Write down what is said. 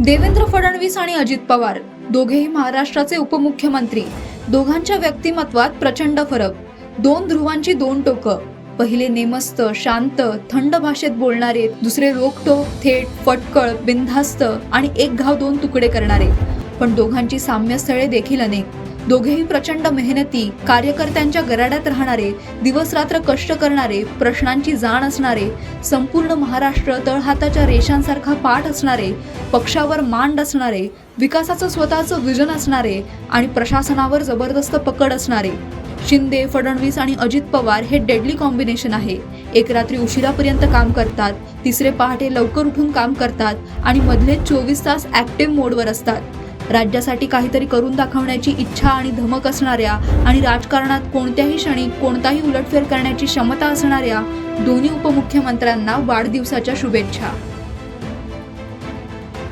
देवेंद्र फडणवीस आणि अजित पवार दोघेही महाराष्ट्राचे उपमुख्यमंत्री। दोघांच्या व्यक्तिमत्वात प्रचंड फरक, दोन ध्रुवांची दोन टोकं। पहिले नेमस्त, शांत, थंड भाषेत बोलणारे, दुसरे रोखटोक, थेट, फटकळ, बिनधास्त आणि एक घाव दोन तुकडे करणारे। पण दोघांची साम्यस्थळे देखील अनेक। दोघेही प्रचंड मेहनती, कार्यकर्त्यांच्या गराड्यात राहणारे, दिवसरात्र कष्ट करणारे, प्रश्नांची जाण असणारे, संपूर्ण महाराष्ट्र तळहाताच्या रेषांसारखा पाठ असणारे, पक्षावर मांड असणारे, विकासाचं स्वतःचं विजन असणारे आणि प्रशासनावर जबरदस्त पकड असणारे। शिंदे, फडणवीस आणि अजित पवार हे डेडली कॉम्बिनेशन आहे। एक रात्री उशिरापर्यंत काम करतात, तिसरे पहाटे लवकर उठून काम करतात आणि मधले 24 तास ॲक्टिव्ह मोडवर असतात। राज्यासाठी काहीतरी करून दाखवण्याची इच्छा आणि धमक असणाऱ्या आणि राजकारणात कोणत्याही क्षणी कोणताही उलटफेर करण्याची क्षमता असणाऱ्या दोन्ही उपमुख्यमंत्र्यांना वाढदिवसाच्या शुभेच्छा।